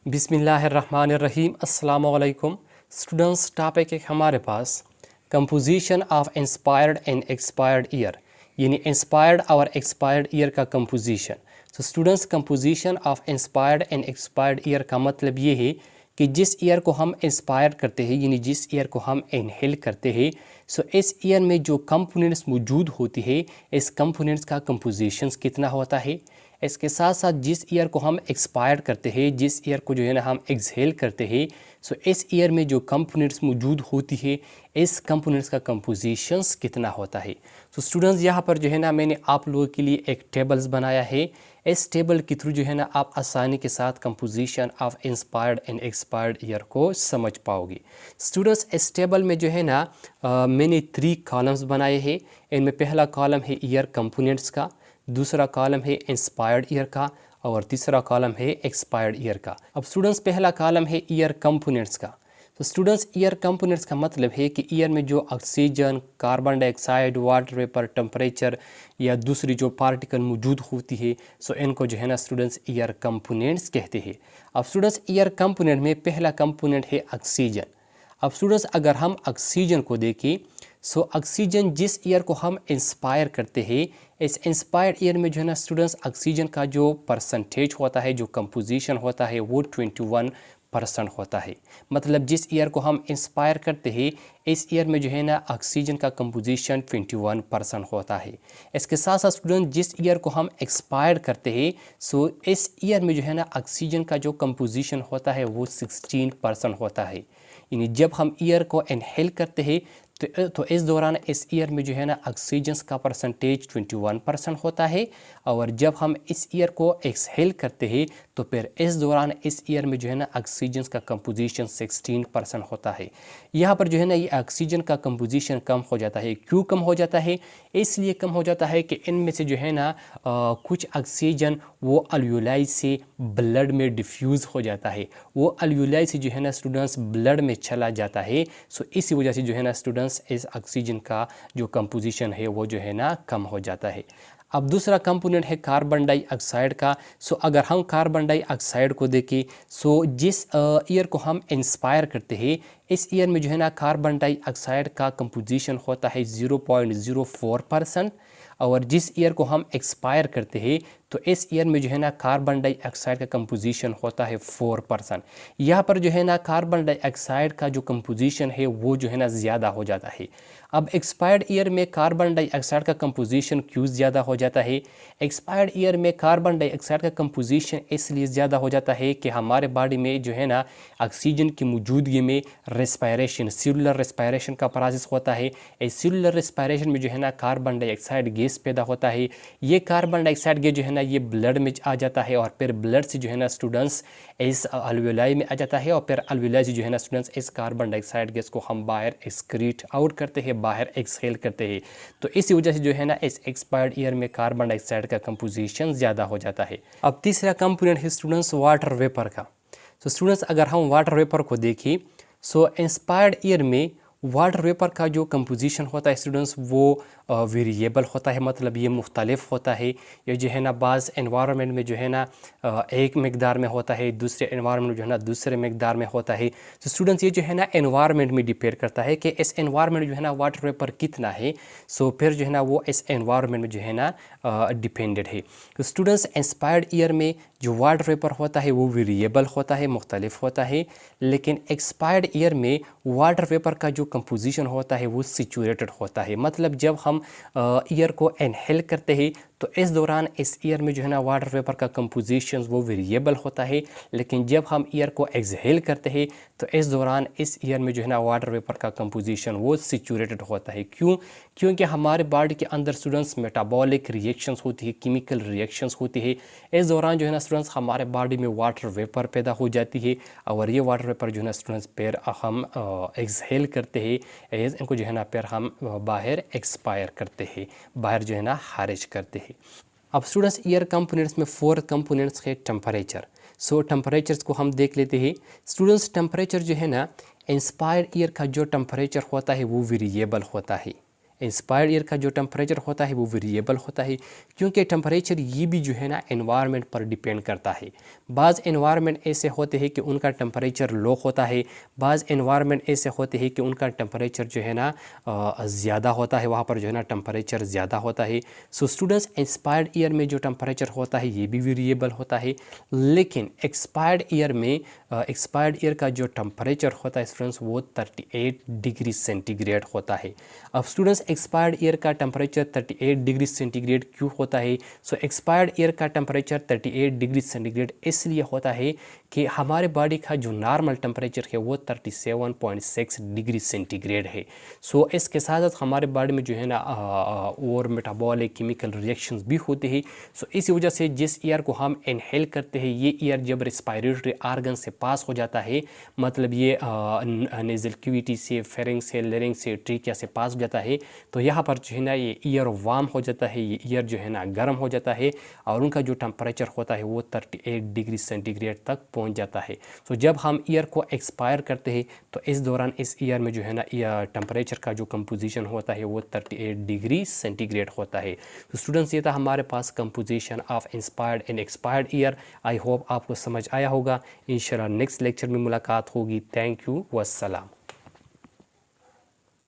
बिस्मिल्लाहिर्रहमानिर्रहीम। अस्सलाम वालेकुम स्टूडेंट्स। टॉपिक है हमारे पास composition of inspired and expired air, यानी इंस्पायर्ड और एक्सपायर्ड ईयर का कंपोजिशन। तो students, composition of inspired and expired air का मतलब ये है कि जिस ईयर को हम इंस्पायर करते हैं, यानी जिस ईयर को हम इनहेल करते हैं, सो इस ईयर में जो कंपोनेंट्स मौजूद होती है, इस कंपोनेंट्स का कंपोजिशंस कितना होता है। इसके साथ साथ जिस ईयर को हम एक्सपायर करते हैं, जिस ईयर को जो है ना हम एक्सहेल करते हैं, सो इस ईयर में जो कंपोनेंट्स मौजूद होती है, इस कंपोनेंट्स का कंपोजिशंस कितना होता है। तो स्टूडेंट्स, यहाँ पर जो है ना मैंने आप लोगों के लिए एक टेबल्स बनाया है। इस टेबल के थ्रू जो है ना आप आसानी के साथ composition of inspired and expired year को समझ पाओगे। स्टूडेंट्स, इस टेबल में जो है ना मैंने 3 कॉलम्स बनाए हैं। इनमें पहला कॉलम है ईयर कंपोनेंट्स का, दूसरा कॉलम है इंस्पायर्ड ईयर का, और तीसरा कॉलम है एक्सपायर्ड ईयर का। अब स्टूडेंट्स, पहला कॉलम है ईयर कंपोनेंट्स का। तो स्टूडेंट्स, ईयर कंपोनेंट्स का मतलब है कि ईयर में जो oxygen, carbon dioxide, water vapour, temperature या दूसरी जो पार्टिकल मौजूद होती है, सो इनको जो है ना स्टूडेंट्स ईयर कंपोनेंट्स कहते हैं। अब स्टूडेंट्स, ईयर कंपोनेंट में पहला कंपोनेंट है ऑक्सीजन। अब स्टूडेंट्स, अगर हम ऑक्सीजन को देखें, सो ऑक्सीजन जिस ईयर को हम इंस्पायर करते हैं, इस इंस्पायर्ड ईयर में जो है ना स्टूडेंट्स ऑक्सीजन का जो परसेंटेज होता है, जो कंपोजिशन होता है, वो 21% होता है। मतलब जिस ईयर को हम इंस्पायर करते हैं, इस ईयर में जो है ना ऑक्सीजन का कंपोजिशन 21% होता है। इसके साथ साथ स्टूडेंट, जिस ईयर को हम एक्सपायर करते हैं, सो इस ईयर में जो है ना ऑक्सीजन का जो कंपोजिशन होता है वो 16% होता है। यानी जब हम ईयर को इनहेल करते हैं तो इस दौरान इस ईयर में जो है ना ऑक्सीजन का परसेंटेज 21% होता है, और जब हम इस ईयर को एक्सहेल करते हैं तो फिर इस दौरान इस ईयर में जो है ना ऑक्सीजन का कंपोजिशन 16% होता है। यहाँ पर जो है ना ये ऑक्सीजन का कंपोजिशन कम हो जाता है। क्यों कम हो जाता है? इसलिए कम हो जाता है कि इनमें से जो है ना कुछ ऑक्सीजन वो अल्वियोलाई से ब्लड में डिफ्यूज़ हो जाता है। वो अल्वियोलाई से जो है ना स्टूडेंट्स ब्लड में चला जाता है। सो इसी वजह से जो है ना स्टूडेंट्स इस ऑक्सीजन का जो कंपोजिशन है वो जो है ना कम हो जाता है। अब दूसरा कंपोनेंट है कार्बन डाइऑक्साइड का। सो अगर हम कार्बन डाइऑक्साइड को देखें, सो जिस ईयर को हम इंस्पायर करते हैं, इस ईयर में जो है ना कार्बन डाइऑक्साइड का कंपोजिशन होता है 0.04%, और जिस ईयर को हम एक्सपायर करते हैं तो इस ईयर में जो है ना कार्बन डाइऑक्साइड का कंपोजिशन होता है 4%। यहाँ पर जो है ना कार्बन डाइऑक्साइड का जो कंपोजिशन है वो जो है ना ज़्यादा हो जाता है। अब एक्सपायर्ड ईयर में कार्बन डाइऑक्साइड का कंपोजिशन क्यों ज़्यादा हो जाता है? एक्सपायर्ड ईयर में कार्बन डाइऑक्साइड का कंपोजिशन इसलिए ज़्यादा हो जाता है कि हमारे बॉडी में जो है ना ऑक्सीजन की मौजूदगी में रेस्पायरेशन, सेलुलर रेस्पायरेशन का प्रोसेस होता है। इस सेलुलर रेस्पायरेशन में जो है ना कार्बन डाइऑक्साइड गैस पैदा होता है। ये कार्बन डाइऑक्साइड गैस जो है ना ये ब्लड में आ जाता है, और फिर ब्लड से जो है ना स्टूडेंट्स इस अल्वियोलाई में आ जाता है, और फिर अल्वियोलाई से जो है ना स्टूडेंट्स इस कार्बन डाइऑक्साइड गैस को हम बाहर एक्सक्रीट आउट करते हैं, बाहर एक्सहेल करते हैं। तो इसी वजह से जो है ना इस एक्सपायर्ड ईयर में कार्बन डाइऑक्साइड का कंपोजिशन ज़्यादा हो जाता है। अब तीसरा कंपोनेंट है स्टूडेंट्स वाटर वेपर का। तो स्टूडेंट्स, अगर हम वाटर वेपर को देखें, सो इंस्पायर्ड ईयर में वाटर वेपर का जो कंपोजिशन होता है स्टूडेंट्स वो वेरिएबल होता है। मतलब ये मुख्तलिफ होता है। ये जो है ना बाज़ एनवायरनमेंट में जो है ना एक मकदार में होता है, दूसरे एनवायरनमेंट में जो है ना दूसरे मकदार में होता है। तो स्टूडेंट्स, ये जो है ना एनवायरनमेंट में डिपेंड करता है कि इस एनवायरनमेंट जो है ना वाटर वेपर कितना है। सो फिर जो है ना वो इस एनवायरनमेंट में जो है ना डिपेंडेड है। तो स्टूडेंट्स, इंस्पायर्ड ईयर में जो वाटर वेपर होता है वो वेरिएबल होता है, मुख्तलिफ होता है। लेकिन एक्सपायर्ड ईयर में वाटर वेपर का जो कंपोजिशन होता है वो सिचुएटेड होता है। मतलब जब हम ईयर को इनहेल करते हैं तो इस दौरान इस ईयर में जो है ना वाटर वेपर का कंपोजिशन वो वेरिएबल होता है। लेकिन जब हम ईयर को एक्सहेल करते हैं तो इस दौरान इस ईयर में जो है ना वाटर वेपर का कंपोजिशन वो सिचुएटेड होता है। क्यों? क्योंकि हमारे बॉडी के अंदर स्टूडेंट्स मेटाबॉलिक रिएक्शंस होती है, केमिकल रिएक्शंस होती है। इस दौरान जो है ना स्टूडेंट्स हमारे बॉडी में वाटर वेपर पैदा हो जाती है, और ये वाटर वेपर जो है ना स्टूडेंट्स फिर हम एक्सहेल करते हैं, इनको जो है ना फिर हम बाहर एक्सपायर करते हैं, बाहर जो है ना खारिज करते हैं। अब स्टूडेंट्स, ईयर कंपोनेंट्स में 4 कंपोनेंट्स है टेम्परेचर। सो टेम्परेचर्स को हम देख लेते हैं। स्टूडेंट्स, टेम्परेचर जो है ना इंस्पायर्ड ईयर का जो टेम्परेचर होता है वो वेरिएबल होता है। इंस्पायर्ड एयर का जो टेम्परेचर होता है वो वेरिएबल होता है, क्योंकि टेम्परेचर ये भी जो है ना एनवायरनमेंट पर डिपेंड करता है। बाज़ एनवायरनमेंट ऐसे होते हैं कि उनका टेम्परेचर लो होता है, बाज़ एनवायरनमेंट ऐसे होते हैं कि उनका टेम्परेचर जो है ना ज़्यादा होता है, वहाँ पर जो है ना टेम्परेचर ज़्यादा होता है। सो स्टूडेंट्स, इंस्पायर्ड ईयर में जो टेम्परेचर होता है ये भी वेरिएबल होता है, लेकिन एक्सपायर्ड ईयर में एक्सपायर्ड ईयर का जो टेम्परेचर होता है स्टूडेंट्स वो 38 डिग्री सेंटीग्रेड होता है। अब स्टूडेंट्स, एक्सपायर्ड ईयर का टेम्परेचर 38 डिग्री सेंटीग्रेड क्यों होता है? सो एक्सपायर्ड ईयर का टेम्परेचर 38 डिग्री सेंटीग्रेड इसलिए होता है कि हमारे बॉडी का जो नॉर्मल टेम्परेचर है वो 37.6 डिग्री सेंटीग्रेड है। सो इसके साथ साथ हमारे बॉडी में जो है ना और मेटाबॉलिक केमिकल रिएक्शंस भी होते हैं। सो इसी वजह से जिस एयर को हम इनहेल करते हैं ये एयर जब रेस्पिरेटरी आर्गन से पास हो जाता है, मतलब ये नेजल कैविटी से, फेरिंग्स से, लेरिंग से, ट्रीकिया से पास हो जाता है, तो यहाँ पर जो है ना ये ईयर वार्म हो जाता है, ये ईयर जो है ना गर्म हो जाता है और उनका जो टेम्परेचर होता है वो 38 डिग्री सेंटीग्रेड तक पहुँच जाता है। सो जब हम ईयर को एक्सपायर करते हैं तो इस दौरान इस ईयर में जो है ना टेम्परेचर का जो कंपोजिशन होता है वो 38 डिग्री सेंटीग्रेड होता है। तो स्टूडेंट्स, ये था हमारे पास composition of inspired and expired air. I hope आपको समझ आया होगा। इंशाल्लाह नेक्स्ट लेक्चर में मुलाकात होगी। Thank you, वस्सलाम।